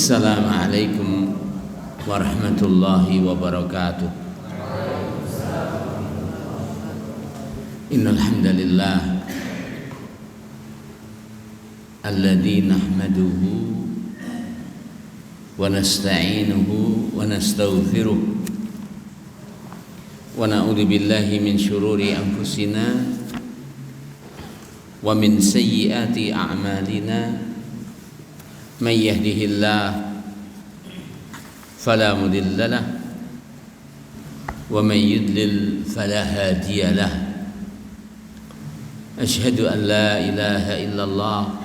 Assalamualaikum warahmatullahi wabarakatuh. Innal hamdalillah alladzi nahmaduhu wa nasta'inuhu wa nastaghfiruh wa na'udzu billahi min syururi anfusina wa min sayyiati a'malina. Man yahdihillah fala mudilla lah wa man yudlil fala hadiya lah. Asyhadu an la ilaha illallah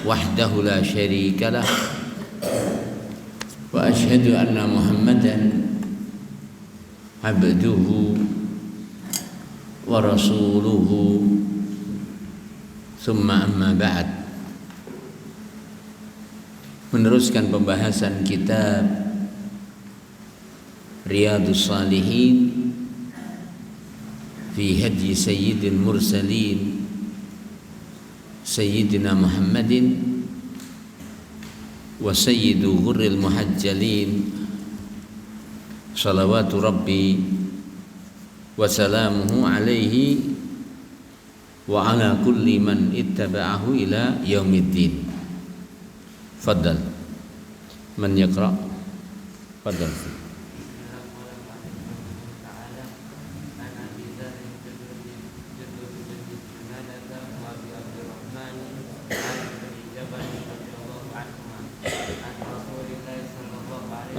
wahdahu la syarika lah wa asyhadu anna Muhammadan abduhu wa rasuluhu. Summa amma ba'd. Meneruskan pembahasan kitab Riyadhus Shalihin fi hadyi sayyidil mursalin sayyidina Muhammadin wa sayyidu ghurril muhajjalin salawatu rabbi wa salamuhu alaihi wa ala kulli man ittaba'ahu ila yaumiddin. Fadal, man yaqra? Fadal.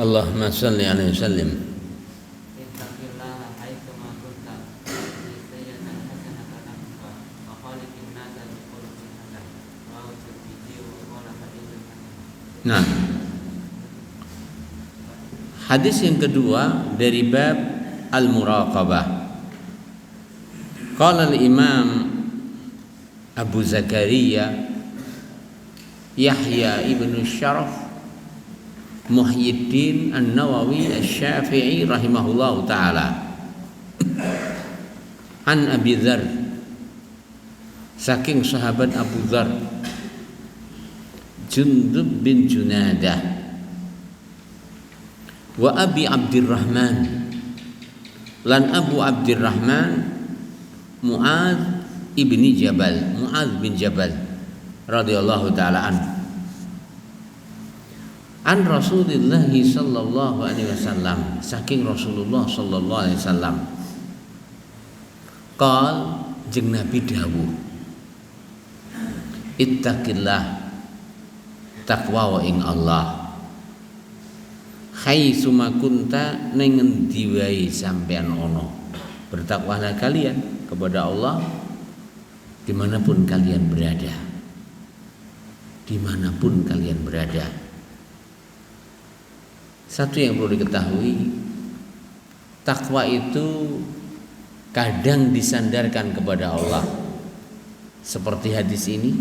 Allahumma salli alaihi wasallam. Nah, hadis yang kedua dari bab al-muraqabah. Qala al-Imam Abu Zakaria Yahya ibn Syaraf Muhyiddin An-Nawawi Asy-Syafi'i rahimahullahu taala an Abi Dzar, saking sahabat Abu Dzar Jundub bin Junadah wa Abi Abdurrahman lan Abu Abdurrahman Mu'adz ibni Jabal, Mu'adz bin Jabal radhiyallahu taala an Rasulillah sallallahu alaihi wasallam, saking Rasulullah sallallahu alaihi wasallam qal, jeung Nabi dawuh, ittaqillah, takwa wa ing Allah, haitsu ma kunta ning endi wae sampean ono, bertakwalah kalian kepada Allah dimanapun kalian berada, dimanapun kalian berada. Satu yang perlu diketahui, takwa itu kadang disandarkan kepada Allah seperti hadis ini,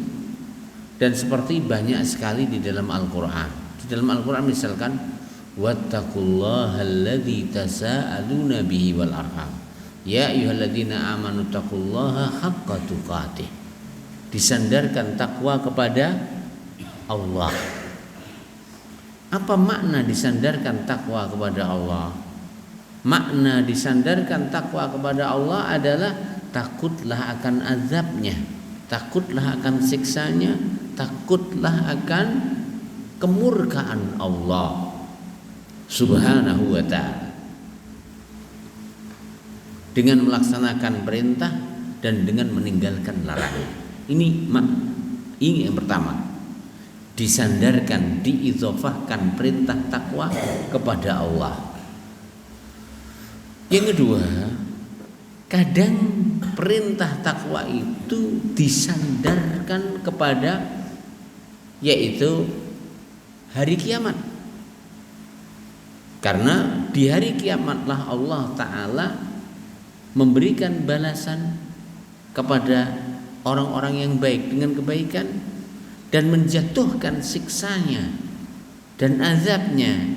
dan seperti banyak sekali di dalam Al-Quran. Di dalam Al-Quran misalkan wattaqullahalladzi tasaaluna bihi wal arham ya ayyuhalladzina amanu taqullaha haqqa tuqatih. Disandarkan takwa kepada Allah. Apa makna disandarkan takwa kepada Allah? Makna disandarkan takwa kepada Allah adalah takutlah akan azabnya, takutlah akan siksanya, takutlah akan kemurkaan Allah subhanahu wa ta'ala, dengan melaksanakan perintah dan dengan meninggalkan larangan. Ini yang pertama, disandarkan, diidzofahkan perintah takwa kepada Allah. Yang kedua, kadang perintah takwa itu disandarkan kepada, yaitu hari kiamat. Karena di hari kiamatlah Allah Ta'ala memberikan balasan kepada orang-orang yang baik dengan kebaikan dan menjatuhkan siksanya dan azabnya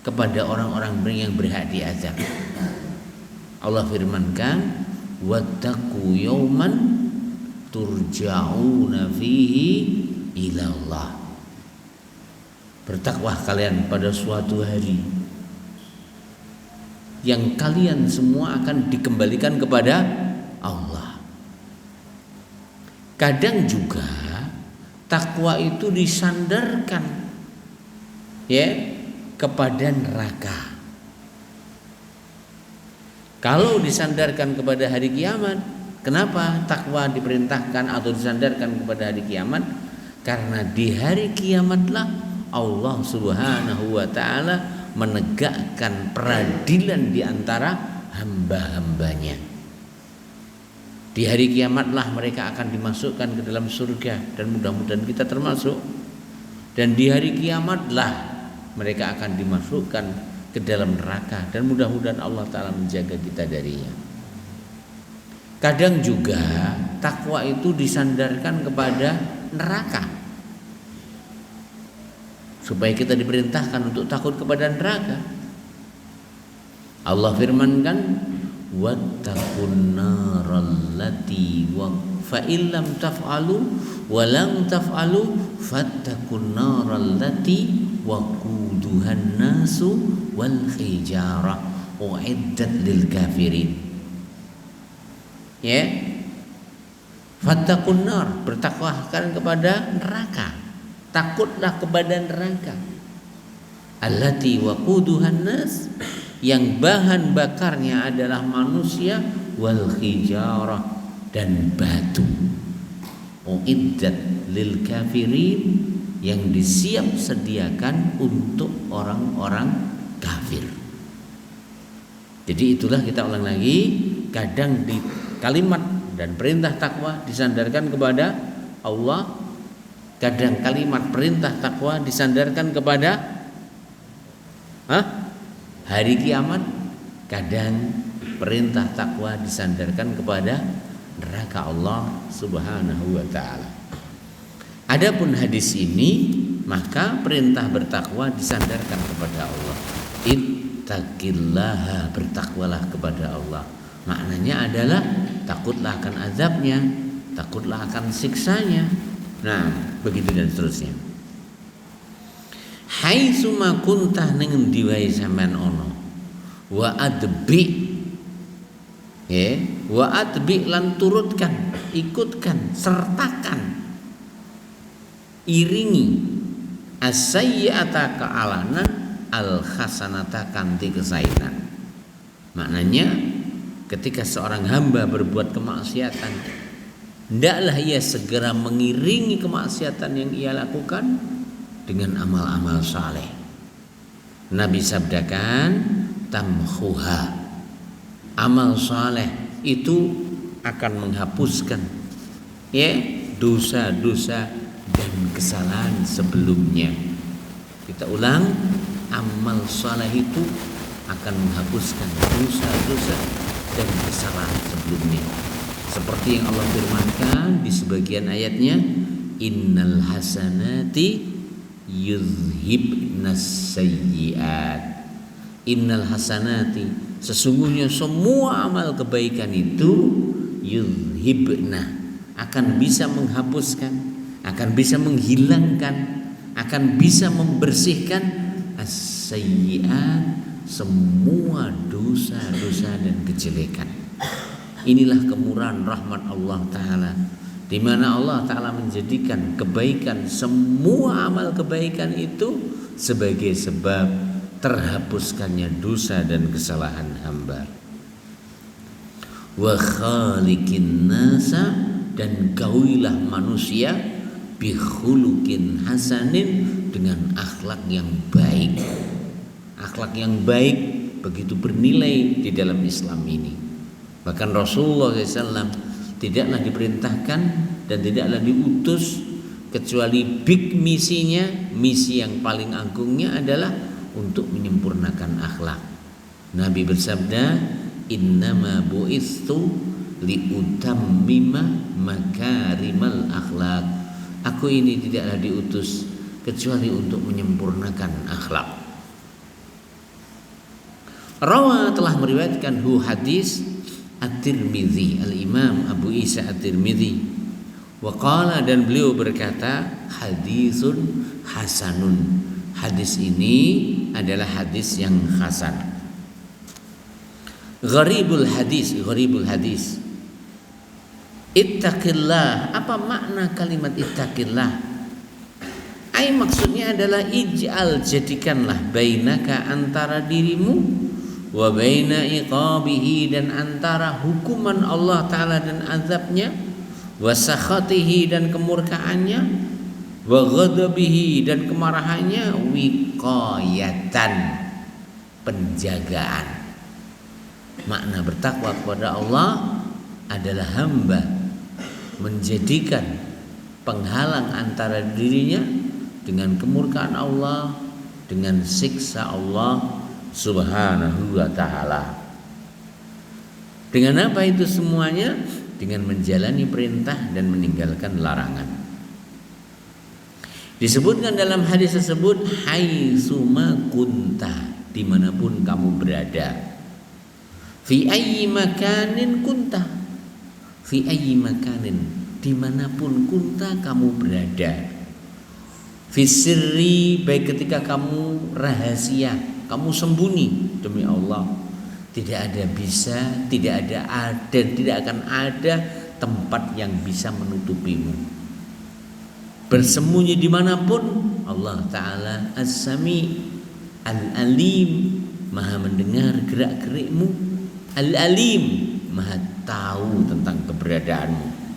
kepada orang-orang yang berhak diazab. Allah firmankan, wattaqu yawman turja'una fihi ilallah. Bertakwa kalian pada suatu hari yang kalian semua akan dikembalikan kepada Allah. Kadang juga takwa itu disandarkan kepada neraka. Kalau disandarkan kepada hari kiamat, kenapa takwa diperintahkan atau disandarkan kepada hari kiamat? Karena di hari kiamatlah Allah Subhanahu wa taala menegakkan peradilan di antara hamba-hambanya. Di hari kiamatlah mereka akan dimasukkan ke dalam surga, dan mudah-mudahan kita termasuk. Dan di hari kiamatlah mereka akan dimasukkan ke dalam neraka, dan mudah-mudahan Allah Ta'ala menjaga kita darinya. Kadang juga takwa itu disandarkan kepada neraka, supaya kita diperintahkan untuk takut kepada neraka. Allah firmankan, wattaqun narallati fa illam taf'alu wa lam taf'alu fattaqun narallati waquduhan nasu wal hijarah uiddat lil kafirin. Fattaqun nar, bertakwakan kepada neraka, takutlah kepada neraka. Allati waquduhan nas, yang bahan bakarnya adalah manusia, wal hijarah, dan batu. Uiddat lil kafirin, yang disiap sediakan untuk orang-orang kafir. Jadi itulah, kita ulang lagi, kadang di kalimat dan perintah takwa disandarkan kepada Allah, kadang kalimat perintah takwa disandarkan kepada hari kiamat, kadang perintah takwa disandarkan kepada neraka Allah Subhanahu wa taala. Adapun hadis ini, maka perintah bertakwa disandarkan kepada Allah. Ittaqillaha, bertakwalah kepada Allah. Maknanya adalah takutlah akan azabnya, takutlah akan siksanya. Nah, begitu dan seterusnya. Haitsu ma kuntah ning endi wae sampean ono. Wa adbi, wa adbi, lan turutkan, ikutkan, sertakan, iringi as-sayyi'ata ka'alanan, al-hasanata kanti kesainan. Maknanya, ketika seorang hamba berbuat kemaksiatan, hendaklah ia segera mengiringi kemaksiatan yang ia lakukan dengan amal-amal saleh. Nabi sabdakan, tamhuha, amal saleh itu akan menghapuskan dosa-dosa dan kesalahan sebelumnya. Kita ulang, amal saleh itu akan menghapuskan dosa-dosa dan kesalahan sebelumnya. Seperti yang Allah firmankan di sebagian ayatnya, innal hasanati yuzhibnas sayyiat. Innal hasanati, sesungguhnya semua amal kebaikan itu yuzhibna, akan bisa menghapuskan, akan bisa menghilangkan, akan bisa membersihkan as-sayyiat, semua dosa-dosa dan kejelekan. Inilah kemurahan rahmat Allah Ta'ala, di mana Allah Ta'ala menjadikan kebaikan, semua amal kebaikan itu sebagai sebab terhapuskannya dosa dan kesalahan hamba. Wa khaliqin nasa, dan gauilah manusia bi khuluqin hasanin, dengan akhlak yang baik. Akhlak yang baik begitu bernilai di dalam Islam ini. Bahkan Rasulullah SAW tidaklah diperintahkan dan tidaklah diutus kecuali big misinya, misi yang paling agungnya adalah untuk menyempurnakan akhlak. Nabi bersabda, innama bu'istu liutammima makarimal akhlak. Aku ini tidaklah diutus kecuali untuk menyempurnakan akhlak. Rawa, telah meriwayatkan hadis At-Tirmidzi, Al-Imam Abu Isa At-Tirmidzi. Wa qala, dan beliau berkata, hadisun hasanun, hadis ini adalah hadis yang hasan. Gharibul hadis. Ittaqillah. Apa makna kalimat ittaqillah? Maksudnya adalah ij'al, jadikanlah, bainaka, antara dirimu, wa baina iqabihi, dan antara hukuman Allah Ta'ala dan azabnya, wa sakhatihi, dan kemurkaannya, wa ghadabihi, dan kemarahannya, wiqayatan, penjagaan. Makna bertakwa kepada Allah adalah hamba menjadikan penghalang antara dirinya dengan kemurkaan Allah, dengan siksa Allah Subhanahu wa ta'ala. Dengan apa itu semuanya? Dengan menjalani perintah dan meninggalkan larangan. Disebutkan dalam hadis tersebut, haitsuma kunta, dimanapun kamu berada. Fi ayyi makanin kunta, fi ayyi makanin, dimanapun kunta kamu berada. Fisirri, baik ketika kamu rahasia, kamu sembunyi, demi Allah tidak ada bisa, tidak ada dan tidak akan ada tempat yang bisa menutupimu. Bersembunyi dimanapun, Allah Ta'ala As-Sami, Al-Alim, maha mendengar gerak-gerikmu, Al-Alim, maha tahu tentang keberadaanmu.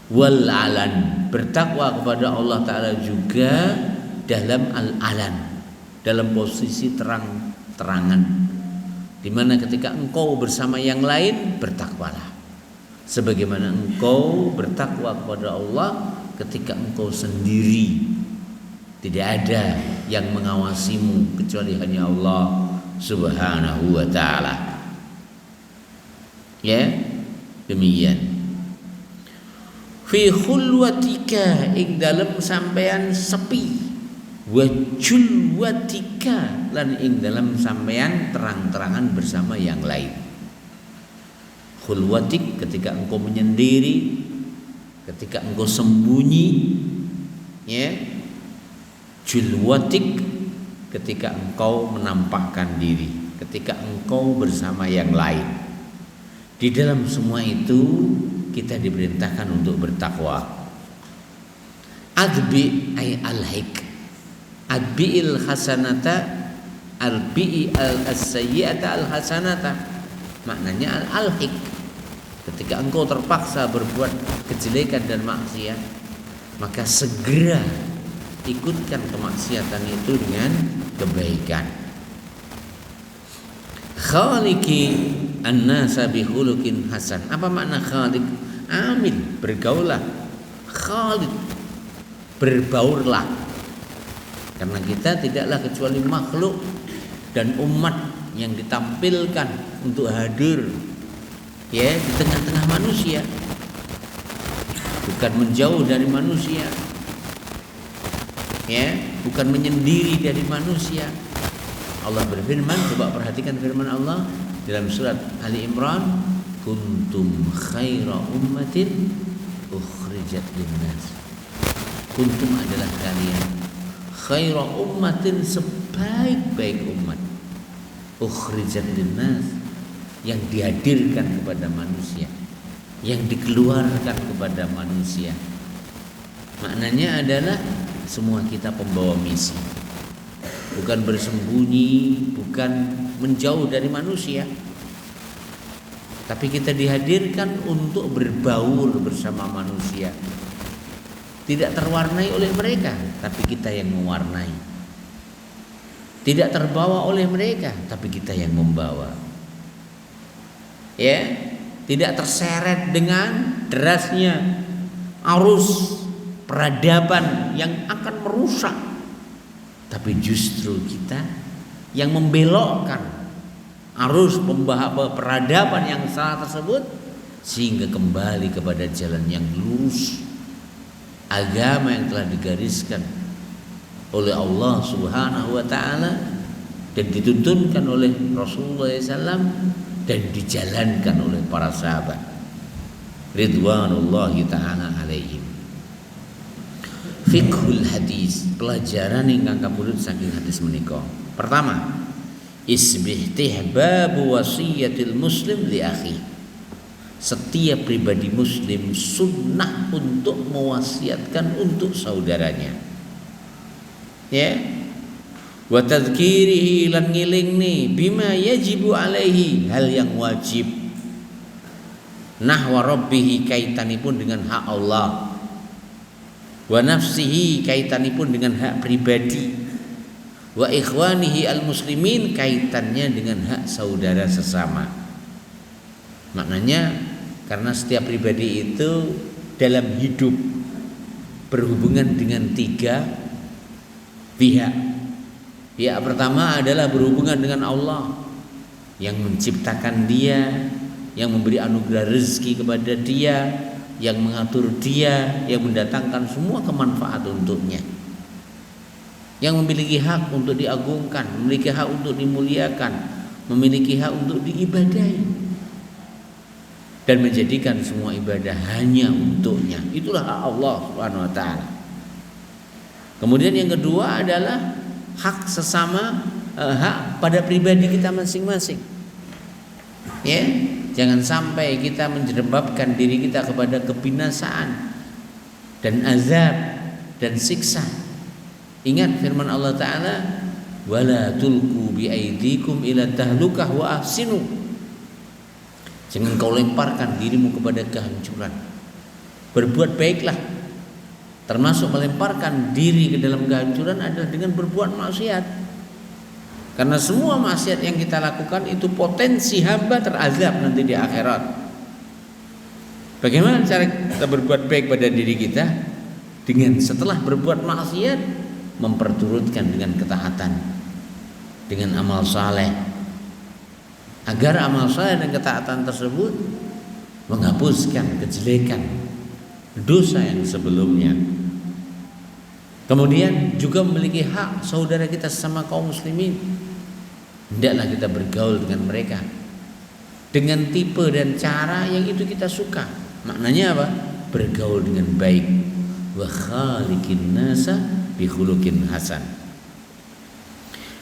Wal alan, bertakwa kepada Allah Ta'ala juga dalam al-alan, dalam posisi terang-terangan, dimana ketika engkau bersama yang lain, bertakwalah sebagaimana engkau bertakwa kepada Allah ketika engkau sendiri. Tidak ada yang mengawasimu kecuali hanya Allah Subhanahu wa ta'ala. Ya, demikian. Fi khulwatika, ing dalam sampean sepi, wa julwatika, lan ing dalam sampean terang-terangan bersama yang lain. Khulwatik, ketika engkau menyendiri, ketika engkau sembunyi, ya. Julwatik, ketika engkau menampakkan diri, ketika engkau bersama yang lain. Di dalam semua itu kita diperintahkan untuk bertakwa. Adbi ay alhik, adbi'il hasanata, albi'i al-sayyi'ata al-hasanata. Maknanya al-alhik, ketika engkau terpaksa berbuat kejelekan dan maksiat, maka segera ikutkan kemaksiatan itu dengan kebaikan. Khaliqi an-nasa bi khuluqin hasan. Apa makna khaliq? Amil, bergaullah. Khaliq, berbaurlah. Karena kita tidaklah kecuali makhluk dan umat yang ditampilkan untuk hadir, ya, di tengah-tengah manusia, bukan menjauh dari manusia, ya, bukan menyendiri dari manusia. Allah berfirman, coba perhatikan firman Allah dalam surat Ali Imran, kuntum khaira ummatin ukhrijat linnas. Kuntum adalah kalian, khaira ummatin, sebaik-baik umat, ukhrijat linnas, yang dihadirkan kepada manusia, yang dikeluarkan kepada manusia. Maknanya adalah semua kita pembawa misi, bukan bersembunyi, bukan menjauh dari manusia, tapi kita dihadirkan untuk berbaur bersama manusia, tidak terwarnai oleh mereka, tapi kita yang mewarnai, tidak terbawa oleh mereka, tapi kita yang membawa, ya, tidak terseret dengan derasnya arus peradaban yang akan merusak, tapi justru kita yang membelokkan arus peradaban yang salah tersebut, sehingga kembali kepada jalan yang lurus, agama yang telah digariskan oleh Allah Subhanahu wa ta'ala dan dituntunkan oleh Rasulullah SAW dan dijalankan oleh para sahabat ridwanullahi ta'ala alaihim. fiqhul hadis, pelajaran ingkang kapundhut saking hadis menika. Pertama, istihbabu wasiyatil muslim li akhi. Setiap pribadi muslim sunnah untuk mewasiatkan untuk saudaranya. Ya. Wa tadhkirihi lan ngilingni bima yajibu alaihi, hal yang wajib. Nahwa rabbih, kaitanipun dengan hak Allah. Wa nafsihi, kaitanipun dengan hak pribadi. Wa ikhwanihi al-muslimin, kaitannya dengan hak saudara sesama. Maknanya karena setiap pribadi itu dalam hidup berhubungan dengan 3 pihak. Pihak pertama adalah berhubungan dengan Allah yang menciptakan dia, yang memberi anugerah rezeki kepada dia, yang mengatur dia, yang mendatangkan semua kemanfaat untuknya, yang memiliki hak untuk diagungkan, memiliki hak untuk dimuliakan, memiliki hak untuk diibadahi, dan menjadikan semua ibadah hanya untuknya. Itulah hak Allah Subhanahu wa taala. Kemudian yang kedua adalah hak sesama, hak pada pribadi kita masing-masing. Ya, jangan sampai kita menjerembabkan diri kita kepada kebinasaan dan azab dan siksa. Ingat firman Allah taala, wala tulqu biaidikum ila tahlukah wa ahsinu. Jangan kau lemparkan dirimu kepada kehancuran. Berbuat baiklah. Termasuk melemparkan diri ke dalam kehancuran adalah dengan berbuat maksiat. Karena semua maksiat yang kita lakukan itu potensi hamba terazab nanti di akhirat. Bagaimana cara kita berbuat baik pada diri kita? Dengan setelah berbuat maksiat memperturutkan dengan ketaatan, dengan amal saleh. Agar amal saleh dan ketaatan tersebut menghapuskan kejelekan dosa yang sebelumnya. Kemudian juga memiliki hak saudara kita sesama kaum muslimin. Hendaklah kita bergaul dengan mereka dengan tipe dan cara yang itu kita suka. Maknanya apa? Bergaul dengan baik. Wa khaliqin nasa bi khuluqin hasan.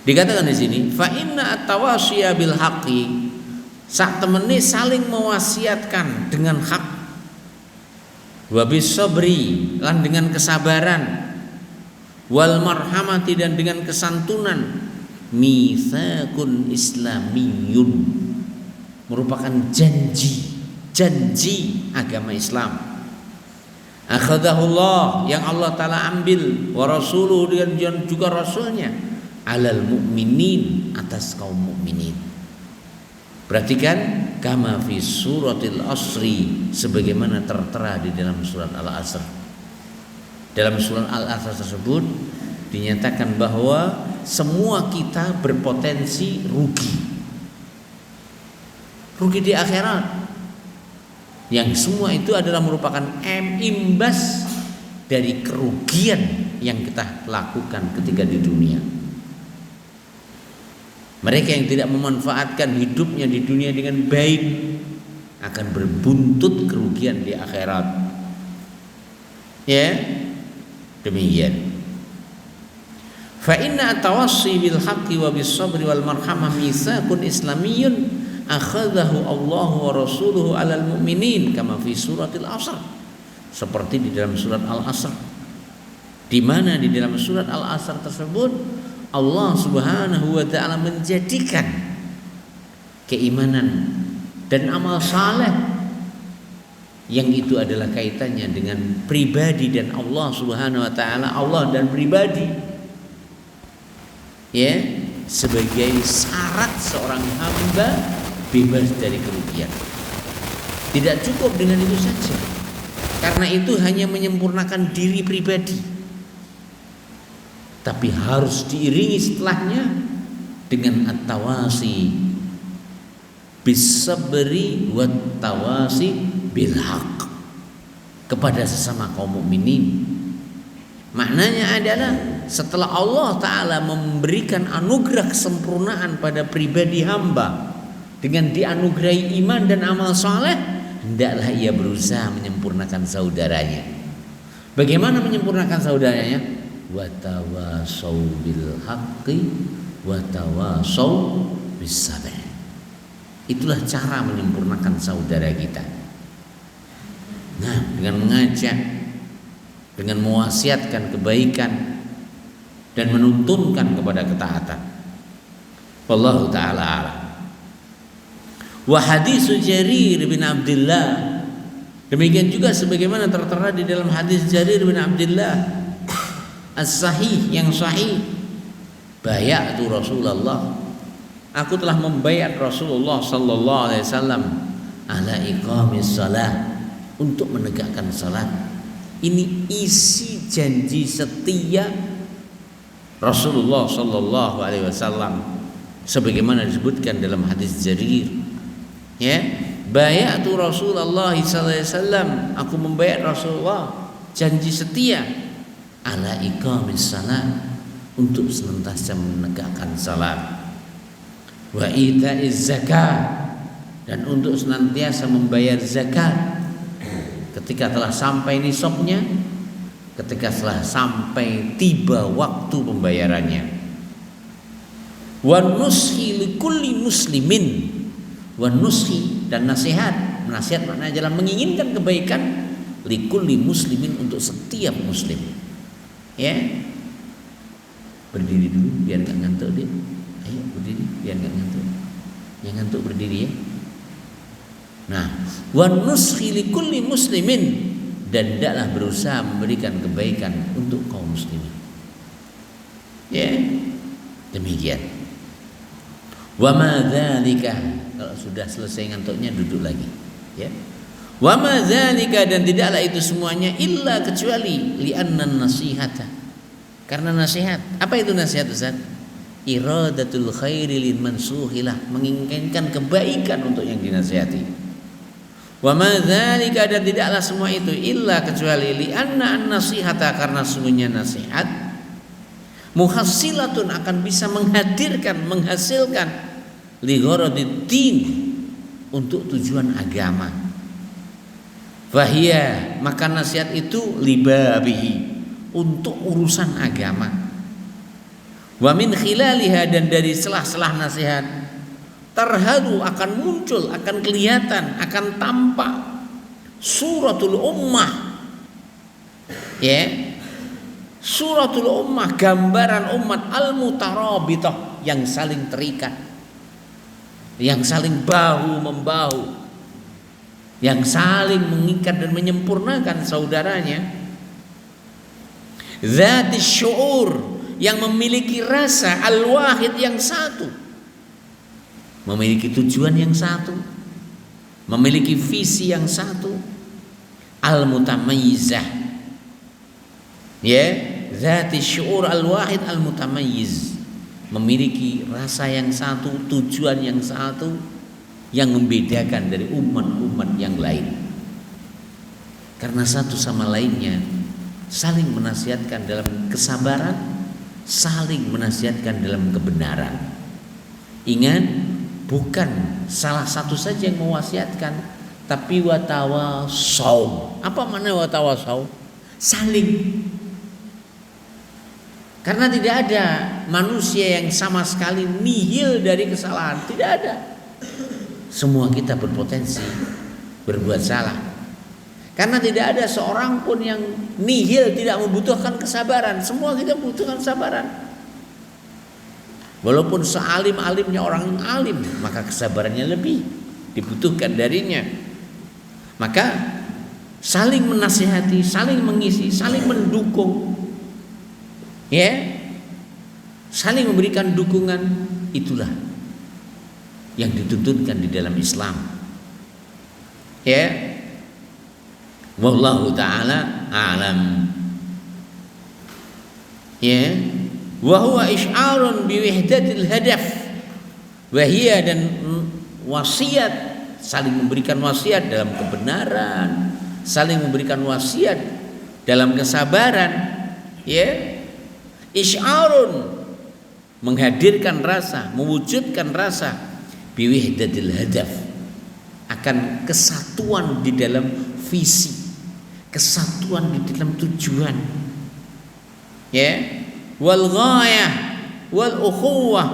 Dikatakan di sini, fa inna at-tawasiya bil haqqi, sak temene saling mewasiatkan dengan hak, wa bis sabri, lan dengan kesabaran, wal marhamati, dan dengan kesantunan, mitsaqun islamiyun, merupakan janji agama Islam. Akhadahullah, yang Allah taala ambil, wa rasuluhu, dan juga rasulnya, alal mu'minin, atas kaum mukminin. Perhatikan, kama fi suratil asri, sebagaimana tertera di dalam surat Al-Asr. Dalam surat Al-Asr tersebut dinyatakan bahwa semua kita berpotensi rugi di akhirat. Yang semua itu adalah merupakan imbas dari kerugian yang kita lakukan ketika di dunia. Mereka yang tidak memanfaatkan hidupnya di dunia dengan baik akan berbuntut kerugian di akhirat. Ya, demikian. Fa inna tawassi bil haqqi wa bis sabri wal marhamah mitsaqun islamiyyun akhadahu Allah wa rasuluhu 'alal mu'minin kama fi suratil Asr. Seperti di dalam surat Al-Asr. Di mana di dalam surat Al-Asr tersebut Allah Subhanahu wa taala menjadikan keimanan dan amal saleh yang itu adalah kaitannya dengan pribadi dan Allah Subhanahu wa taala, Allah dan pribadi, ya, sebagai syarat seorang hamba bebas dari kerugian. Tidak cukup dengan itu saja, karena itu hanya menyempurnakan diri pribadi, tapi harus diiringi setelahnya dengan at-tawasi bis-sabri wat-tawasi bil haqq, kepada sesama kaum mukminin. Maknanya adalah setelah Allah taala memberikan anugerah kesempurnaan pada pribadi hamba dengan dianugerahi iman dan amal saleh, hendaklah ia berusaha menyempurnakan saudaranya. Bagaimana menyempurnakan saudaranya? Watawasau bil haqqi watawasau bis sabr. Itulah cara menyempurnakan saudara kita. Nah, dengan mengajak, dengan mewasiatkan kebaikan dan menuntunkan kepada ketaatan. Wallahu taala a'lam. Wa hadis Jarir bin Abdullah, demikian juga sebagaimana tertera di dalam hadis Jarir bin Abdullah as-sahih, yang sahih, bayatu Rasulullah, aku telah membayat Rasulullah sallallahu alaihi wasallam ala iqamis shalah, untuk menegakkan salat. Ini isi janji setia Rasulullah sallallahu alaihi wasallam sebagaimana disebutkan dalam hadis Jarir. Ya, bayatu Rasulullah sallallahu alaihi wasallam, aku membayat Rasulullah, janji setia ala iqamis salat, untuk senantiasa menegakkan salat, wa itaiz zakat, dan untuk senantiasa membayar zakat ketika telah sampai nisabnya, ketika telah sampai tiba waktu pembayarannya. Wa nushi likulli muslimin, wa nushi, dan nasihat. Nasihat maknanya adalah menginginkan kebaikan likulli muslimin, untuk setiap muslim. Ya, berdiri dulu biar gak ngantuk dia. Ayo berdiri biar gak ngantuk. Yang ngantuk berdiri ya. Nah, wa nushi likulli muslimin, dan hendaklah berusaha memberikan kebaikan untuk kaum muslimin. Ya, demikian. Wa ma dzalika, kalau sudah selesai ngantuknya duduk lagi. Ya. Wa ma dzalika, dan tidaklah itu semuanya illa kecuali li'anna nasihata, karena nasihat. Apa itu nasihat, Ustaz? Iradatul khairi lil mansuhilah, menginginkan kebaikan untuk yang dinasihati. Wa ma dzalika, dan tidaklah semua itu illa kecuali li'anna an-nasihata, karena sungguhnya nasihat muhassilatun, akan bisa menghadirkan, menghasilkan li gharadiddin, untuk tujuan agama. Fahiya, maka nasihat itu libabihi, untuk urusan agama. Wa min khilaliha, dan dari selah-selah nasihat tarhadu, akan muncul, akan kelihatan, akan tampak suratul ummah. Ya, suratul ummah, gambaran umat al-mutarabitah, yang saling terikat, yang saling bahu membahu, yang saling mengikat dan menyempurnakan saudaranya. Dzati syuur, yang memiliki rasa, al-wahid, yang satu, memiliki tujuan yang satu, memiliki visi yang satu, al-mutamayyizah. Ya, dzati syuur al-wahid al-mutamayyiz, memiliki rasa yang satu, tujuan yang satu, yang membedakan dari umat-umat yang lain. Karena satu sama lainnya saling menasihatkan dalam kesabaran, saling menasihatkan dalam kebenaran. Ingat, bukan salah satu saja yang mewasiatkan, tapi watawasau. Apa makna watawasau? Saling. Karena tidak ada manusia yang sama sekali nihil dari kesalahan, tidak ada. Semua kita berpotensi berbuat salah. Karena tidak ada seorang pun yang nihil, tidak membutuhkan kesabaran. Semua kita membutuhkan kesabaran. Walaupun sealim-alimnya orang alim, maka kesabarannya lebih dibutuhkan darinya. Maka saling menasihati, saling mengisi, saling mendukung, ya, saling memberikan dukungan, itulah yang dituntunkan di dalam Islam. Ya, wallahu taala a'lam. Ya, wa huwa isy'arun bi wahdatil hadaf, wa hiya, dan wasiat, saling memberikan wasiat dalam kebenaran, saling memberikan wasiat dalam kesabaran. Ya, isy'arun, menghadirkan rasa, mewujudkan rasa, bi wahdatil hadaf, akan kesatuan di dalam visi, kesatuan di dalam tujuan. Ya, wal ghayah wal ukhuwah,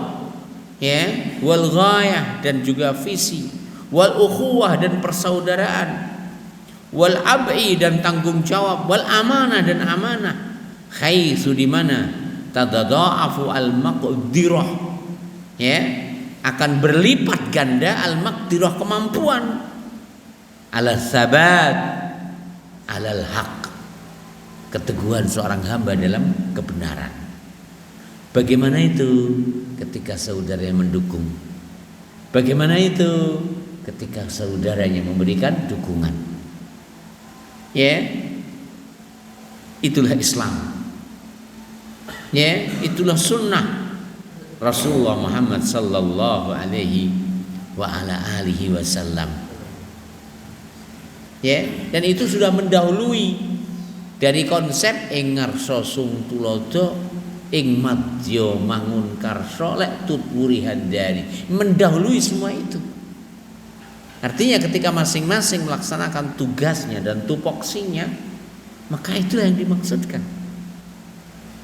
ya, wal ghayah dan juga visi, wal ukhuwah dan persaudaraan, wal ab'i dan tanggung jawab, wal amanah dan amanah, haitsu di mana tadadaafu al maqdirah, ya, akan berlipat ganda al maqdirah kemampuan, ala sabat alal haq, keteguhan seorang hamba dalam kebenaran. Bagaimana itu ketika saudaranya mendukung? Bagaimana itu ketika saudaranya memberikan dukungan? Ya, itulah Islam. Ya, itulah sunnah Rasulullah Muhammad sallallahu alaihi wa ala alihi wasallam. Ya, dan itu sudah mendahului dari konsep ing ngarsa sung tulodo ing madya mangun karsa lek tutwuri handani, mendahului semua itu. Artinya ketika masing-masing melaksanakan tugasnya dan tupoksinya, maka itulah yang dimaksudkan.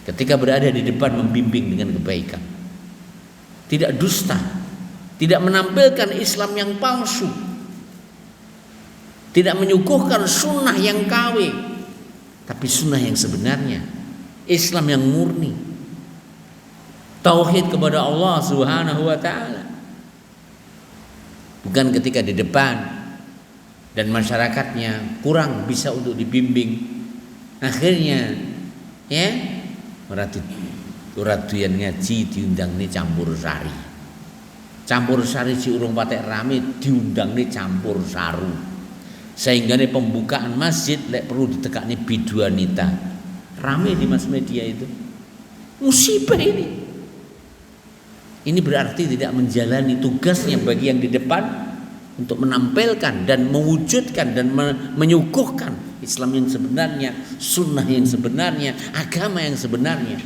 Ketika berada di depan membimbing dengan kebaikan, tidak dusta, tidak menampilkan Islam yang palsu, tidak menyuguhkan sunnah yang KW, tapi sunnah yang sebenarnya, Islam yang murni, tauhid kepada Allah Subhanahu wa taala. Bukan ketika di depan dan masyarakatnya kurang bisa untuk dibimbing, akhirnya ya uradian ngaji diundang nih campur sari. Campur sari si urung patek rame diundang nih campur saru. Sehingga nih pembukaan masjid lek perlu ditekakni biduanita. Rame di mass media itu. Musibah ini. Ini berarti tidak menjalani tugasnya bagi yang di depan untuk menampilkan dan mewujudkan dan menyuguhkan Islam yang sebenarnya, sunnah yang sebenarnya, agama yang sebenarnya.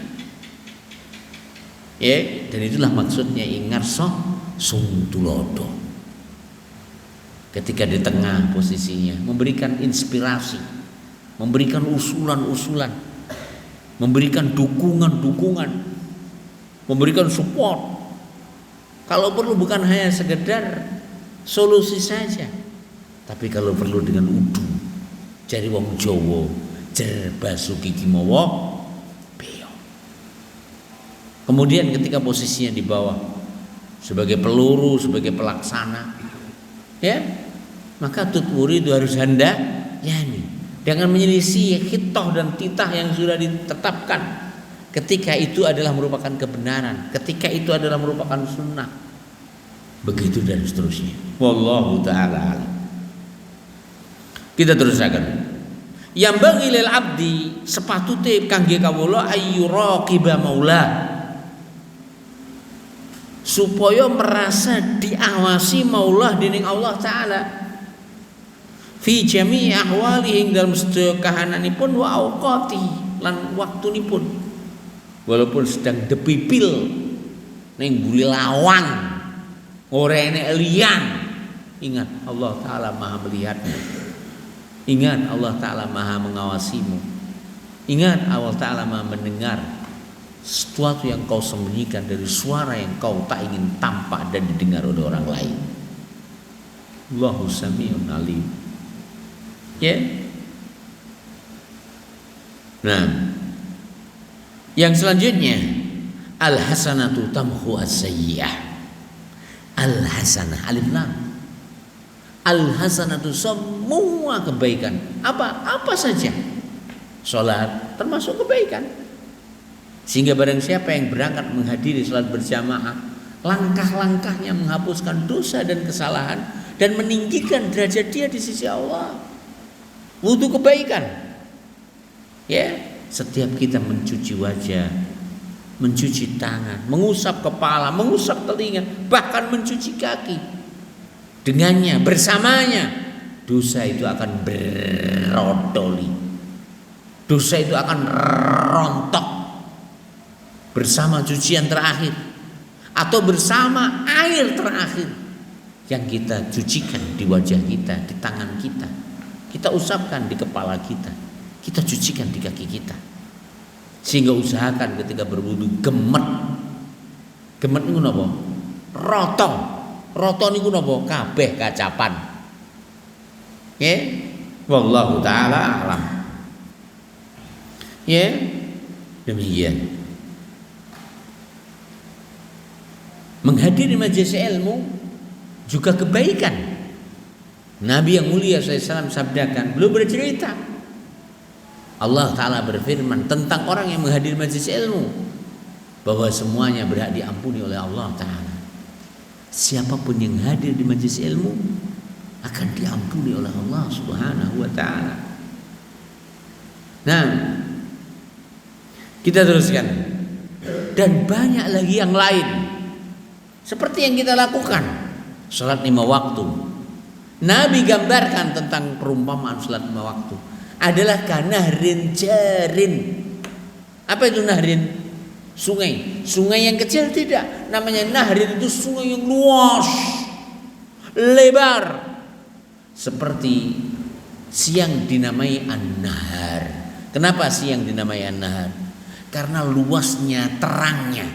Ya, dan itulah maksudnya ingarso sung tulodo. Ketika di tengah posisinya, memberikan inspirasi, memberikan usulan-usulan, memberikan dukungan-dukungan, memberikan support. Kalau perlu bukan hanya sekedar solusi saja, tapi kalau perlu dengan udu, jari wong Jawa, jer basuki kimawa beo. Kemudian ketika posisinya di bawah sebagai peluru, sebagai pelaksana, ya, maka tutwuri itu harus hendak yani, jangan menyelisih khitoh dan titah yang sudah ditetapkan. Ketika itu adalah merupakan kebenaran, ketika itu adalah merupakan sunnah, begitu dan seterusnya. Wallahu ta'ala alim. Kita teruskan. Yang bagi lil abdi sepatute kangge kawula ayyuraqiba maula, supaya merasa diawasi maulah dening Allah Ta'ala fi jami'i ahwalihi dalam sedaya kahananipun wa auqati lan waktunipun. Walaupun sedang depipil ning buli lawang orene liyan, ingat Allah Ta'ala Maha melihatmu. Ingat Allah Ta'ala Maha mengawasimu. Ingat Allah Ta'ala Maha mendengar sesuatu yang kau sembunyikan dari suara yang kau tak ingin tampak dan didengar oleh orang lain. Allahu Sami'un Alim. Ya. Nah, yang selanjutnya al-hasanatu tamhu as-sayyi'ah. Al-hasanah alif lam. Al-hasanatu semua kebaikan. Apa saja. Salat termasuk kebaikan. Sehingga barang siapa yang berangkat menghadiri salat berjamaah, langkah-langkahnya menghapuskan dosa dan kesalahan dan meninggikan derajat dia di sisi Allah. Wudu kebaikan. Ya. Setiap kita mencuci wajah, mencuci tangan, mengusap kepala, mengusap telinga, bahkan mencuci kaki, dengannya, bersamanya, dosa itu akan berodoli, dosa itu akan rontok bersama cucian terakhir atau bersama air terakhir yang kita cucikan di wajah kita, di tangan kita. kita usapkan di kepala kita, kita cucikan di kaki kita. Sehingga usahakan ketika berwudu gemet. Gemet niku napa? Rotong. Roto niku napa? Kabeh kacapan. Nggih. Wallahu taala alam. Ya. Demikian. Menghadiri majelis ilmu juga kebaikan. Nabi yang mulia SAW sabdakan, beliau bercerita, Allah Ta'ala berfirman tentang orang yang menghadiri majelis ilmu, bahwa semuanya berhak diampuni oleh Allah Ta'ala. Siapapun yang hadir di majelis ilmu akan diampuni oleh Allah Subhanahu wa Ta'ala. Nah, kita teruskan. Dan banyak lagi yang lain, seperti yang kita lakukan, salat 5 waktu. Nabi gambarkan tentang perumpamaan salat 5 waktu adalah kanahrin jarin. Apa itu nahrin? Sungai. Sungai yang kecil tidak. Namanya nahrin itu sungai yang luas, lebar. Seperti siang dinamai an-nahar. Kenapa siang dinamai an-nahar? Karena luasnya, terangnya.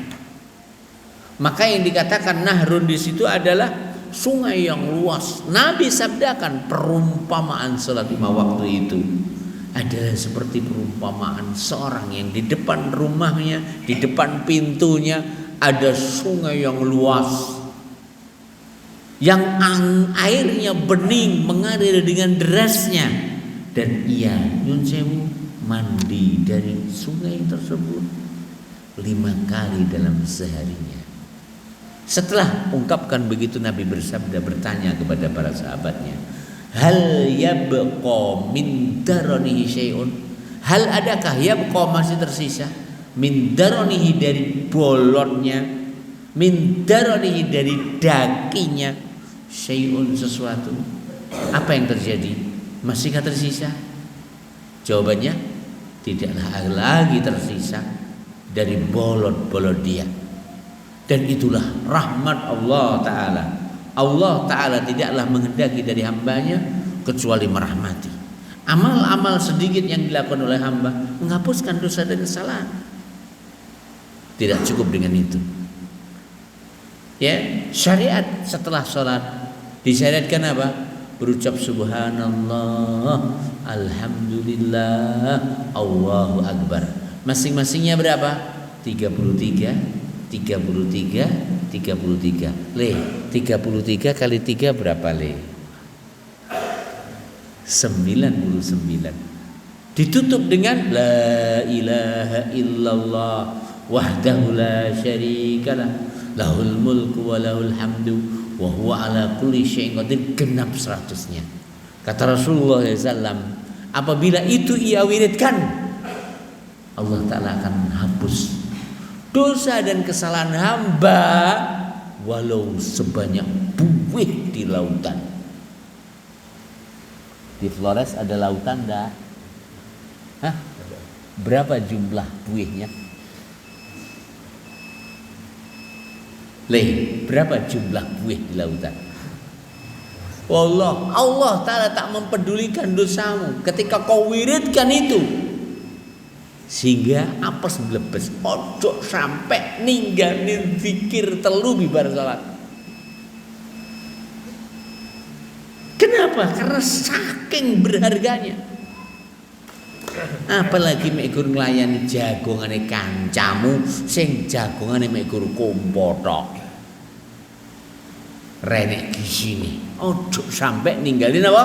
Maka yang dikatakan nahrun di situ adalah sungai yang luas. Nabi sabdakan perumpamaan salat 5 waktu itu adalah seperti perumpamaan seorang yang di depan rumahnya, di depan pintunya ada sungai yang luas, yang airnya bening mengalir dengan derasnya, dan ia nyun sewu mandi dari sungai tersebut 5 kali dalam seharinya. Setelah ungkapkan begitu, Nabi bersabda, bertanya kepada para sahabatnya, hal yabqa min daranihi syai'un? Hal adakah yabqa masih tersisa min daranihi dari bolonnya, min daranihi dari dakinya, syai'un sesuatu? Apa yang terjadi? Masihkah tersisa? Jawabannya, tidaklah lagi tersisa dari bolot-bolot dia. Dan itulah rahmat Allah Ta'ala. Allah Ta'ala tidaklah menghendaki dari hambanya kecuali merahmati. Amal-amal sedikit yang dilakukan oleh hamba menghapuskan dosa dan kesalahan. Tidak cukup dengan itu. Ya, syariat setelah sholat disyariatkan apa? Berucap subhanallah, alhamdulillah, Allahu akbar. Masing-masingnya berapa? 33. Le, 33 kali 3 berapa le? 99. Ditutup dengan la ilaha illallah wahdahu la syarikalah lahul mulku wa lahul hamdu wa huwa ala kulli syai'in qadir, genap 100-nya. Kata Rasulullah SAW, apabila itu ia wiridkan, Allah Ta'ala akan menghapus dosa dan kesalahan hamba walau sebanyak buih di lautan. Di Flores ada lautan enggak? Hah? Berapa jumlah buihnya? Berapa jumlah buih di lautan? Allah Ta'ala tak mempedulikan dosamu ketika kau wiridkan itu, sehingga apes blebes. Ojo sampai ninggalin zikir telu bibar salat. Kenapa? Karena saking berharganya. Apalagi mek gur nglayani jagongane kancamu sing jagongane mek gur kompotok. Renek di sini. Ojo sampai ninggalin apa?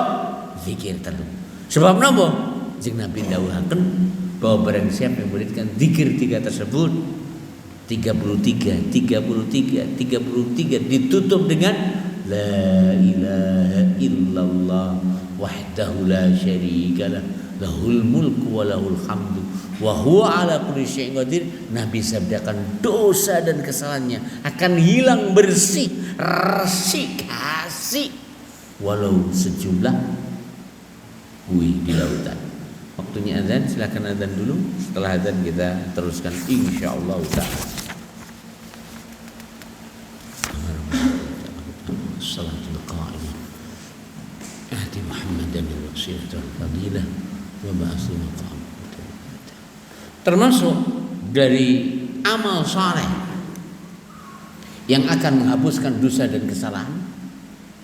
Zikir telu. Sebab napa? Jeung Nabi dawuhaken bahwa barang siapa yang muridkan zikir 3 tersebut 33 ditutup dengan la ilaha illallah wahdahu la syarikalah lahul mulku wa lahul hamdu wa huwa ala kulli syai'in qadir. Nabi sabdakan dosa dan kesalahannya akan hilang bersih, resik, asik walau sejumlah buih di lautan. Waktunya azan, silakan azan dulu. Setelah azan kita teruskan insyaallah taala. Salatul qa'im. Ahdi Muhammadan siratal fadilah wa ba'su maqam. Termasuk dari amal saleh yang akan menghapuskan dosa dan kesalahan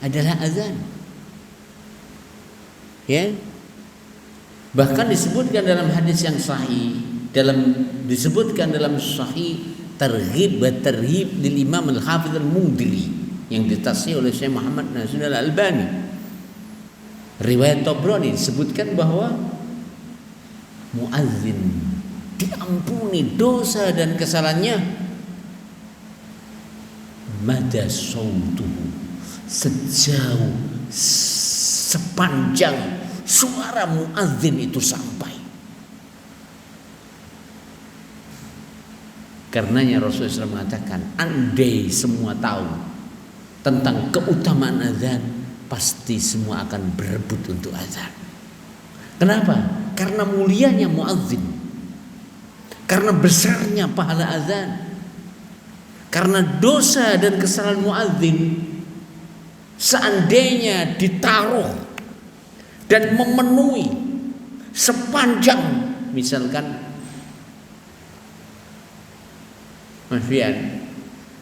adalah azan. Ya. Bahkan disebutkan dalam hadis yang sahih, disebutkan dalam sahih Targhib wa Tarhib dari Imam Al-Hafidz Al-Mundhiri yang ditashih oleh Syekh Muhammad Nasir Al-Albani. Riwayat Tabrani disebutkan bahwa muadzin diampuni dosa dan kesalahannya mada sautuhu, sejauh sepanjang suara muadzin itu sampai. Karenanya Rasulullah SAW mengatakan, andai semua tahu tentang keutamaan azan, pasti semua akan berebut untuk azan. Kenapa? Karena mulianya muadzin, karena besarnya pahala azan, karena dosa dan kesalahan muadzin seandainya ditaruh dan memenuhi sepanjang, misalkan Mas Fian,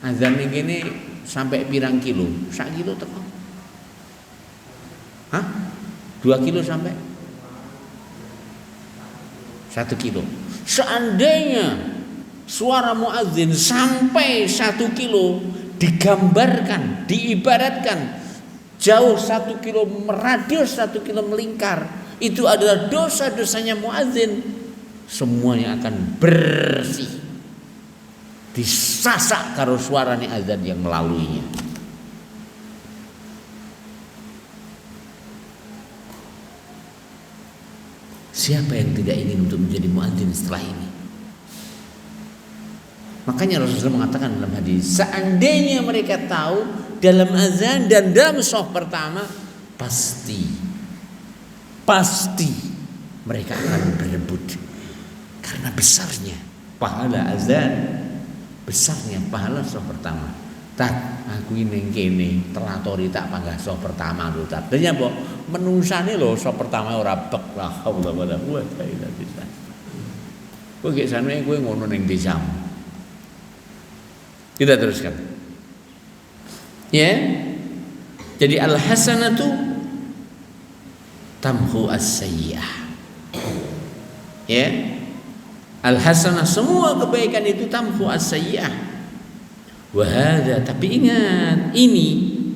azan ini sampai pirang kilo? 1 kilo teko? Hah? 2 kilo sampai? 1 kilo. Seandainya suara muadzin sampai 1 kilo, digambarkan, diibaratkan jauh 1 kilo, radius 1 kilo melingkar, itu adalah dosa-dosanya muadzin, semuanya akan bersih, disasak karo suarane azan yang melaluinya. Siapa yang tidak ingin untuk menjadi muadzin setelah ini? Makanya Rasulullah mengatakan dalam hadis, seandainya mereka tahu dalam azan dan dalam shaf pertama, pasti mereka akan berebut karena besarnya pahala azan, besarnya pahala shaf pertama. Tak aku ini kene telatori tak panggah shaf pertama lho tak. Dene mbok menungsane lho shaf pertama ora bek lah Allah wala quwata illa billah. Kowe gek sanwe kowe ngono ning desamu. Kita teruskan. Ya. Jadi al-hasanatu tamhu as-sayyi'ah. Ya. Al-hasanah, semua kebaikan itu tamhu as-sayyi'ah. Wa hadza, tapi ingat, ini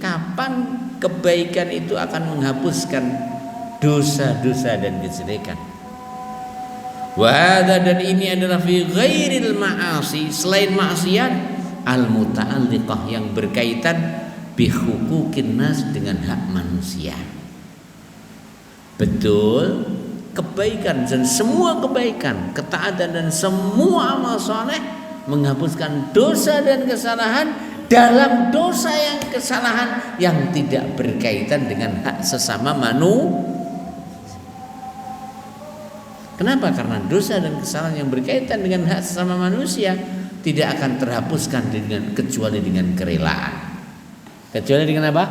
kapan kebaikan itu akan menghapuskan dosa-dosa dan kejelekan. Wa hadza, dan ini adalah fi ghairil ma'asi, selain maksiat al-muta'alliqah yang berkaitan bi huquqin nas, dengan hak manusia. Betul, kebaikan dan semua kebaikan, ketaatan dan semua amal saleh menghapuskan dosa dan kesalahan dalam dosa yang kesalahan yang tidak berkaitan dengan hak sesama manusia. Kenapa? Karena dosa dan kesalahan yang berkaitan dengan hak sesama manusia tidak akan terhapuskan kecuali dengan kerelaan. Kecuali dengan apa?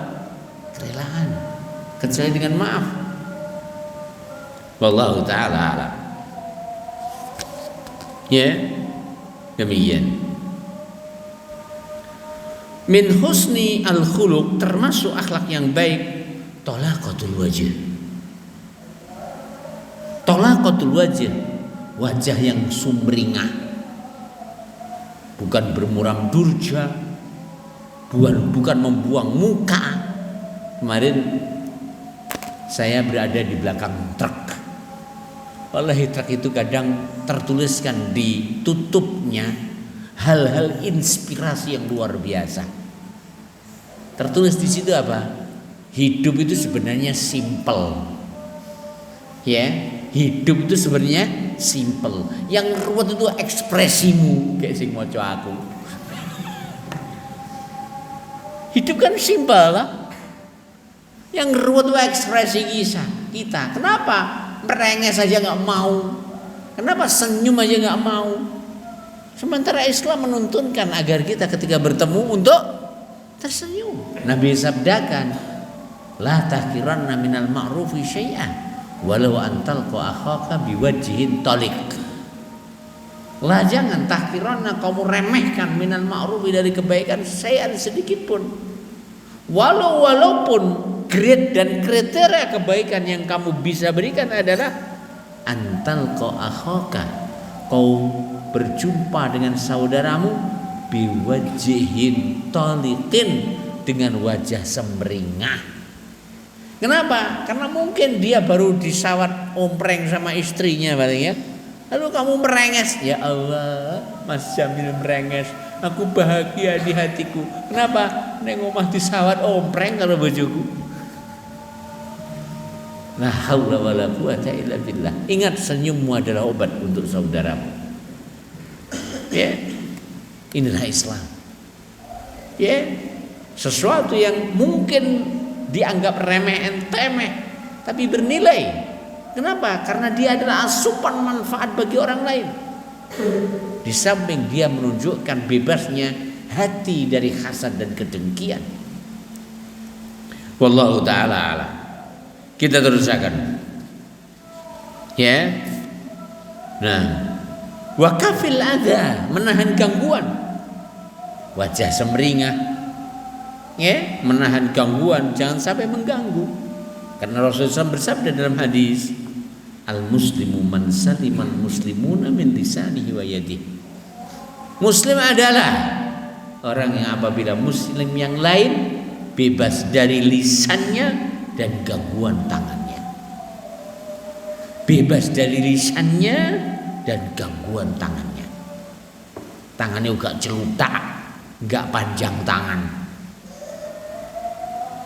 Kerelaan. Kecuali dengan maaf. Wallahu ta'ala a'lam. Ya, demikian. Min husni al-khuluq, termasuk akhlak yang baik, talaqatul wajh. Talaqatul wajh, wajah yang sumringah, bukan bermuram durja, bukan membuang muka. Kemarin saya berada di belakang truk. Wallahi truk itu kadang tertuliskan di tutupnya hal-hal inspirasi yang luar biasa. Tertulis di situ apa? Hidup itu sebenarnya simple. Ya, hidup itu sebenarnya simple. Yang ruwet itu ekspresimu, kayak sing maca aku. Hidup kan simple lah. Yang ruwet itu ekspresi kita. Kenapa merenges saja nggak mau? Kenapa senyum aja nggak mau? Sementara Islam menuntunkan agar kita ketika bertemu untuk tersenyum. Nabi sabdakan, la tahkiranna minal ma'rufi syai'an walau antalqa akhaka biwajhin talik. Lah jangan tahkiranna, kamu remehkan minal ma'rufi dari kebaikan sayan sedikit pun. Walaupun grade dan kriteria kebaikan yang kamu bisa berikan adalah antalqa akhaka, kau berjumpa dengan saudaramu biwajhin taliqin, dengan wajah semringah. Kenapa? Karena mungkin dia baru disawat ompreng sama istrinya paling ya. Lalu kamu merenges, ya Allah, Mas Jamil merenges, aku bahagia di hatiku. Kenapa? Neng omah disawat ompreng kalau bojoku. La haula wala quwata illa billah. Ingat, senyummu adalah obat untuk saudaramu. Ya. Inilah Islam. Ya. Sesuatu yang mungkin dianggap remeh entemeh tapi bernilai. Kenapa? Karena dia adalah asupan manfaat bagi orang lain. Di samping dia menunjukkan bebasnya hati dari hasad dan kedengkian. Wallahu ta'ala a'lam. Kita teruskan. Ya. Nah, wa kafil adza, menahan gangguan. Wajah semringah. Ya, menahan gangguan, jangan sampai mengganggu. Karena Rasulullah SAW bersabda dalam hadis, al-muslimu man saliman muslimuna min lisanihi wa yadihi. Muslim adalah orang yang apabila muslim yang lain bebas dari lisannya dan gangguan tangannya. Bebas dari lisannya dan gangguan tangannya. Tangannya enggak celutak, enggak panjang tangan.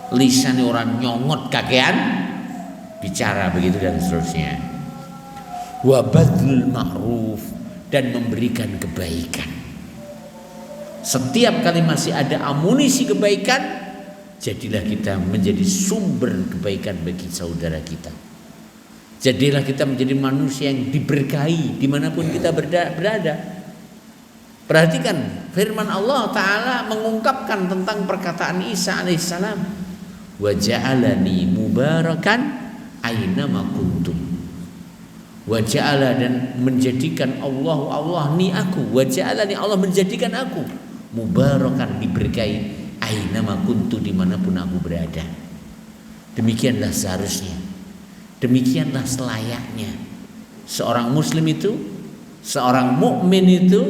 Lisannya orang nyongot kakean bicara begitu dan seterusnya. Wa badlul ma'ruf, dan memberikan kebaikan. Setiap kali masih ada amunisi kebaikan, jadilah kita menjadi sumber kebaikan bagi saudara kita. Jadilah kita menjadi manusia yang diberkahi dimanapun kita berada. Perhatikan firman Allah Ta'ala mengungkapkan tentang perkataan Isa alaihissalam, wa ja'alani mubarakan ainama kuntum. Wa ja'ala, dan menjadikan Allah ni aku, wa ja'alani, Allah menjadikan aku mubarakan, diberkahi, ainama kuntu, dimanapun aku berada. Demikianlah seharusnya, demikianlah selayaknya seorang muslim itu, seorang mukmin itu,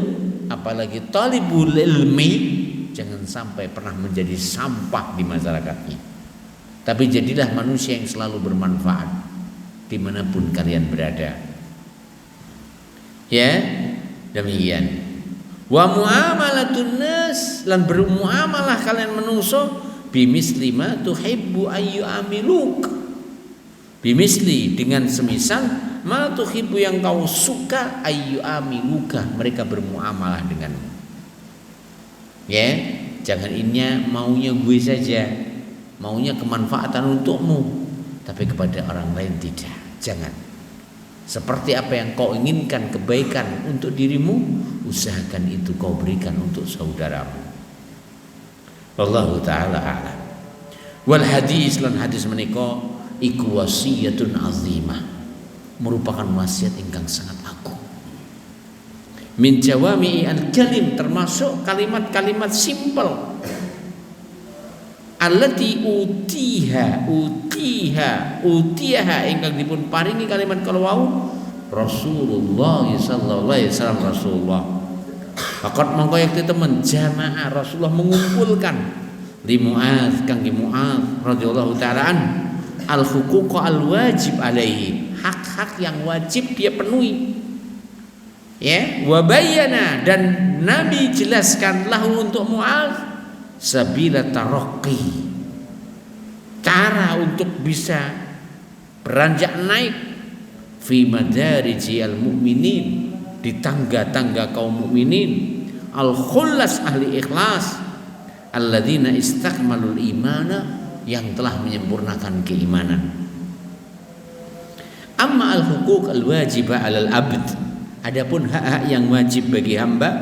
apalagi talibul ilmi, jangan sampai pernah menjadi sampah di masyarakatnya. Tapi jadilah manusia yang selalu bermanfaat dimanapun kalian berada. Ya, demikian. Wa muamalatun nas, lan bermuamalah kalian menungso bimisli ma tuhibbu ayyu amiluk. Bimisli, dengan semisal ma tuhibbu, yang kau suka, ayyu amiluka, mereka bermuamalah denganmu. Ya, jangan ini maunya gue saja, maunya kemanfaatan untukmu, tapi kepada orang lain tidak. Jangan. Seperti apa yang kau inginkan kebaikan untuk dirimu, usahakan itu kau berikan untuk saudaramu. Wallahu ta'ala a'lam. Wal hadis, lan hadis menika iku wasiyatun azimah, merupakan wasiat ingkang sangat agung. Min jawami'i al-kalim, termasuk kalimat-kalimat simpel. Allati utiha ingkang dipun paringi kalimat kalau wau Rasulullah sallallahu alaihi wasallam. Rasulullah faqat mongko yakti temen jamaah Rasulullah mengumpulkan li Mu'adz, kangge Mu'adz radhiyallahu taala an, al huquq al wajib alaihi, hak-hak yang wajib dia penuhi. Ya, wa bayyana, dan Nabi jelaskan lahu untuk Mu'adz sabila taraqi, cara untuk bisa beranjak naik fi madariji al mu'minin, di tangga-tangga kaum mukminin, al khullas ahli ikhlas, alladzina istakmalul imana, yang telah menyempurnakan keimanan. Amma al huquq al wajibah alal abd, adapun hak-hak yang wajib bagi hamba,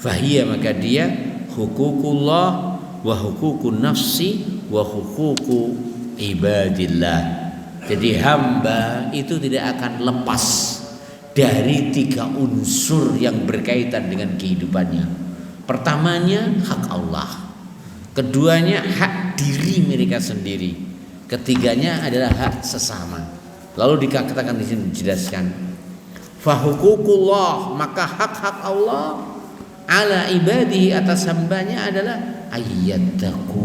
fahiya, maka dia huququllah wa huququn nafsi wa huququ ibadillah, Jadi hamba itu tidak akan lepas dari 3 unsur yang berkaitan dengan kehidupannya. Pertamanya hak Allah, keduanya hak diri mereka sendiri, ketiganya adalah hak sesama. Lalu dikatakan di sini dijelaskan, fahuququllah, maka hak-hak Allah ala ibadihi, atas hambanya adalah ayyattaqu,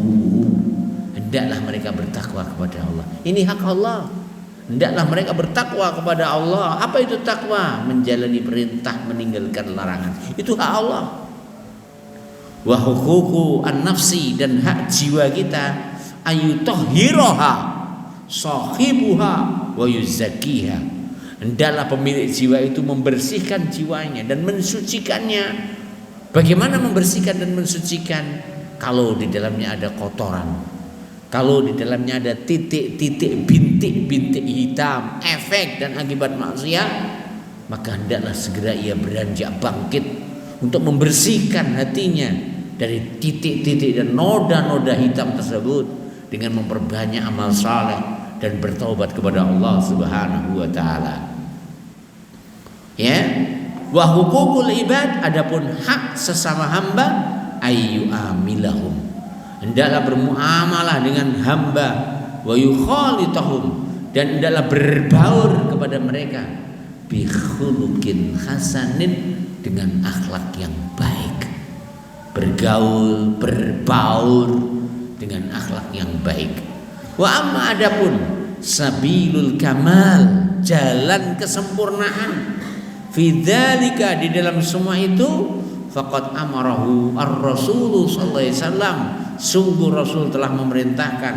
hendaklah mereka bertakwa kepada Allah. Ini hak Allah. Hendaklah mereka bertakwa kepada Allah. Apa itu takwa? Menjalani perintah, meninggalkan larangan. Itu hak Allah. Wa huququ an-nafsi, dan hak jiwa kita, ayutahhiraha sahibuha wa yuzakkiha. Hendaklah pemilik jiwa itu membersihkan jiwanya dan mensucikannya. Bagaimana membersihkan dan mensucikan? Kalau di dalamnya ada kotoran, kalau di dalamnya ada titik-titik, bintik-bintik hitam, efek dan akibat maksiat, maka hendaklah segera ia beranjak bangkit untuk membersihkan hatinya dari titik-titik dan noda-noda hitam tersebut dengan memperbanyak amal saleh dan bertaubat kepada Allah Subhanahu wa taala. Ya, wa huququl ibad, adapun hak sesama hamba, ayyu amilahum, hendaklah bermuamalah dengan hamba, wa yukhalituhum, dan hendaklah berbaur kepada mereka, bi khuluqin hasanin, dengan akhlak yang baik. Bergaul, berbaur dengan akhlak yang baik. Wa amma, adapun sabilul kamal, jalan kesempurnaan, fi dzalika, di dalam semua itu, faqad amarahu ar-rasul sallallahu alaihi wasallam, sungguh Rasul telah memerintahkan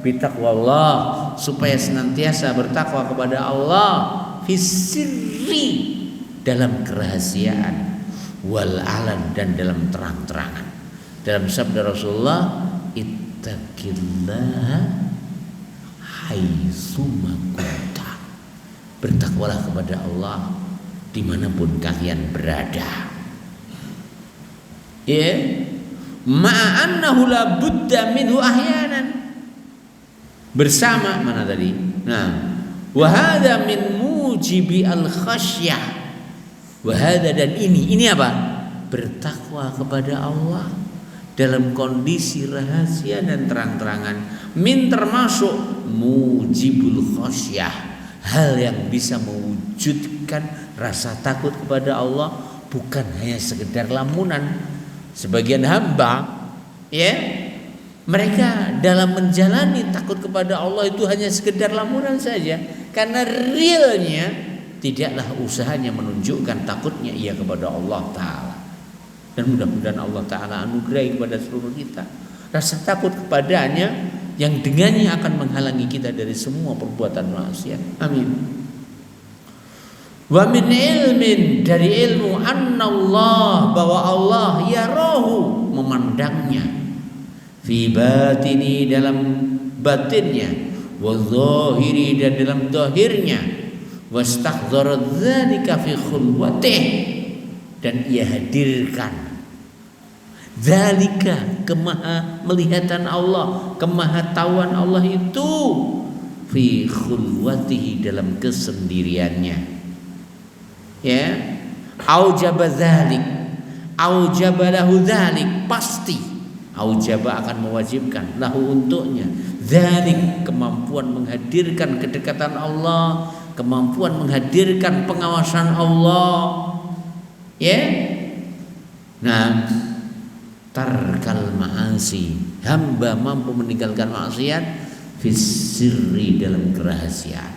bitaqwallah, supaya senantiasa bertakwa kepada Allah, fisirri, dalam kerahasiaan, wal alan, dan dalam terang-terangan. Dalam sabda Rasulullah, ittaqillah haitsuma kunta, bertakwalah kepada Allah dimanapun kalian berada. Ya, ma'annahu la budda minhu ahyanan, bersama mana tadi? Nah, wa hadza min mujibi al khasyah. Wa hadza, dan ini apa? Bertakwa kepada Allah dalam kondisi rahasia dan terang-terangan. Min, termasuk mujibul khasyah, hal yang bisa mewujudkan rasa takut kepada Allah, bukan hanya sekedar lamunan. Sebagian hamba, ya, mereka dalam menjalani takut kepada Allah itu hanya sekedar lamunan saja, karena realnya tidaklah usahanya menunjukkan takutnya ia kepada Allah Ta'ala. Dan mudah-mudahan Allah Ta'ala anugerahi kepada seluruh kita rasa takut kepadanya, yang dengannya akan menghalangi kita dari semua perbuatan maksiat. Amin. Wa min ilmin, dari ilmu, annallah, bahwa Allah yarahu, memandangnya, fi batini, dalam batinnya, wa zahiri, dan dalam zahirnya, wastahdhara dzalika fi khulwatih, dan ia hadirkan dzalika, kemaha melihatan Allah, kemahatauan Allah itu, fi khulwatihi, dalam kesendiriannya. Ya, aujaba dzalik, aujaba lahu dzalik, pasti aujaba akan mewajibkan lahu, untuknya, dzalik, kemampuan menghadirkan kedekatan Allah, kemampuan menghadirkan pengawasan Allah. Ya, nah, tarkal ma'asi, hamba mampu meninggalkan maksiat, fisirri, dalam kerahasiaan.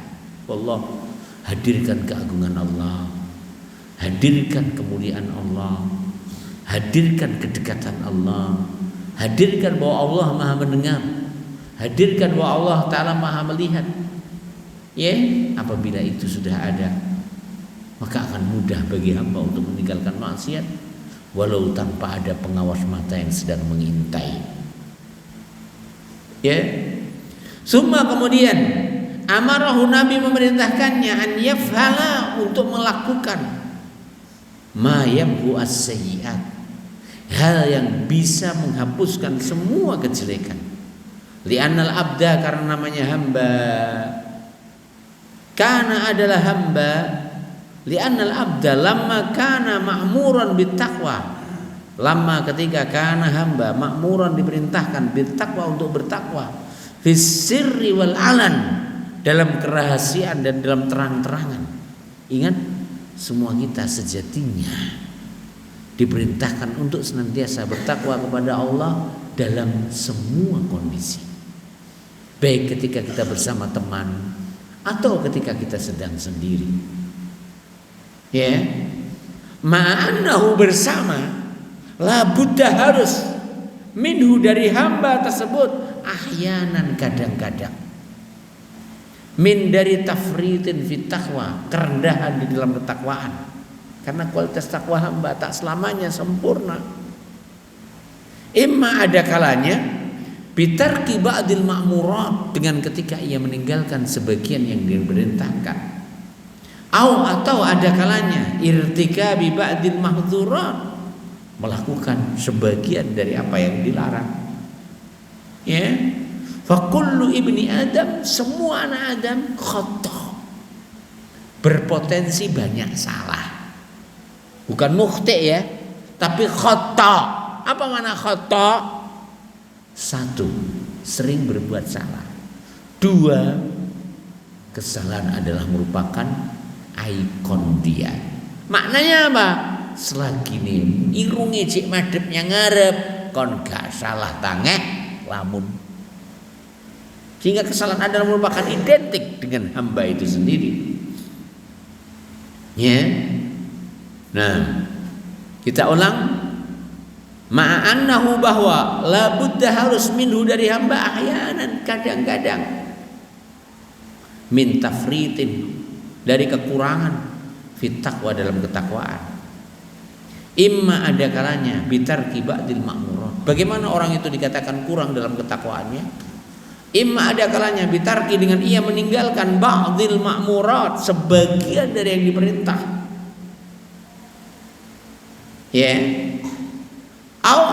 Allah, hadirkan keagungan Allah, hadirkan kemuliaan Allah, hadirkan kedekatan Allah, hadirkan bahwa Allah Maha mendengar, hadirkan bahwa Allah Ta'ala Maha melihat. Ya, apabila itu sudah ada, maka akan mudah bagi hamba untuk meninggalkan maksiat, walau tanpa ada pengawas mata yang sedang mengintai. Ya, summa, kemudian, amarahu, Nabi memerintahkannya, an yafhala, untuk melakukan ma yamhu as-sayyi'at, hal yang bisa menghapuskan semua kejelekan. Li'annal abda, karena namanya hamba, Kana adalah hamba, li'annal abda lamma kana ma'muran bittaqwa. Lama ketika kana hamba ma'muran diperintahkan bittaqwa untuk bertakwa, fis sirri wal alan, dalam kerahasiaan dan dalam terang-terangan. Ingat, semua kita sejatinya diperintahkan untuk senantiasa bertakwa kepada Allah dalam semua kondisi. Baik ketika kita bersama teman atau ketika kita sedang sendiri. Ya. Ma'annahu bersama, la buddha harus minhu dari hamba tersebut, ahyanan kadang-kadang, min dari tafritin fit taqwa, kerendahan di dalam ketakwaan. Karena kualitas takwa hamba tak selamanya sempurna. Imma ada kalanya bitarki ba'dil ma'murat, dengan ketika ia meninggalkan sebagian yang diperintahkan. Atau ada kalanya irtikabi ba'dil mahdzurat, melakukan sebagian dari apa yang dilarang. Ya, fa kullu ibni Adam, semua anak Adam khata', berpotensi banyak salah. Bukan mukhti ya, tapi khata'. Apa makna khata'? Satu, sering berbuat salah. Dua, kesalahan adalah merupakan ikon dia. Maknanya apa? Selagi ini irungi cik madepnya ngarep, kon gak salah tangeh lamun. Sehingga kesalahan adalah merupakan identik dengan hamba itu sendiri. Ya. Nah, kita ulang. Ma'annahu, bahwa la budda harus minhu dari hamba ahyanan kadang-kadang, min tafritin dari kekurangan, fit taqwa dalam ketakwaan. Imma ada kalanya bitarki ba'dil ma'murat. Bagaimana orang itu dikatakan kurang dalam ketakwaannya? Imma ada kalanya bitarki, dengan ia meninggalkan ba'dil ma'murat, sebagian dari yang diperintah. Ya.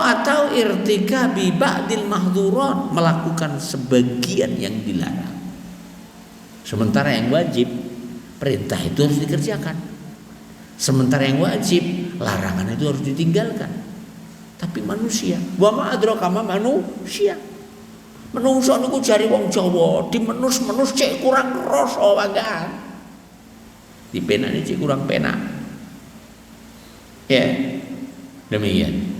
Atau irtikabi ba'dil mahdzurat, melakukan sebagian yang dilarang. Sementara yang wajib, perintah itu harus dikerjakan. Sementara yang wajib, larangan itu harus ditinggalkan. Tapi manusia, wa ma adraka ma manusia. Menungso niku jari wong Jawa, dimenus-menus cek kurang rasa wagan. Dipenani cek kurang penak. Ya. Demikian.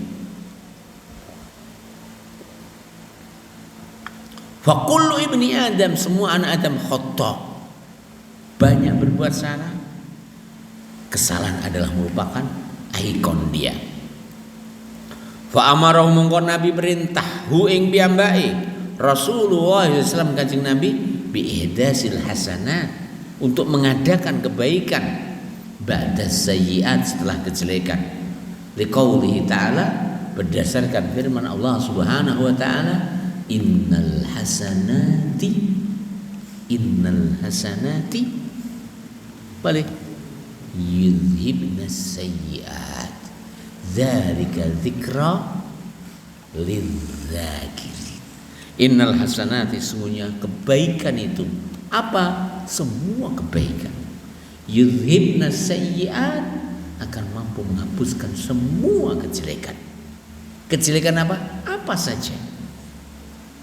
Fa kullu ibni Adam, semua anak Adam khata', banyak berbuat salah. Kesalahan adalah merupakan ikon dia. Fa amarahu, mongko Nabi perintah hu ing piyambake Rasulullah sallallahu alaihi wasallam, kanjeng Nabi, bi ihdasil hasanat, untuk mengadakan kebaikan, ba'da sayyi'at, setelah kejelekan. Liqaulihi ta'ala, berdasarkan firman Allah Subhanahu wa ta'ala, innal hasanati balik yudhibna sayyi'at, dzalika dzikra lidzakirin. Innal hasanati, sungguhnya kebaikan itu apa? Semua kebaikan. Yudhibna sayyi'at, akan mampu menghapuskan semua kejelekan. Kejelekan apa? Apa saja.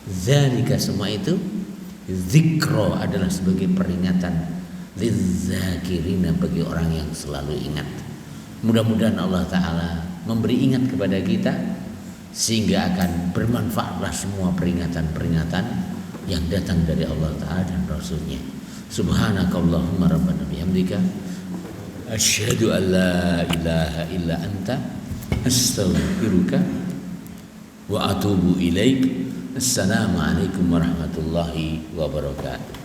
Dzalika, semua itu, dzikra adalah sebagai peringatan, lidzakirina, bagi orang yang selalu ingat. Mudah-mudahan Allah Ta'ala memberi ingat kepada kita, sehingga akan bermanfaatlah semua peringatan-peringatan yang datang dari Allah Ta'ala dan Rasulnya. Subhanakallahumma rabbana bihamdika, asyhadu an la ilaha illa anta, astaghfiruka wa atubu ilaik. Assalamualaikum warahmatullahi wabarakatuh.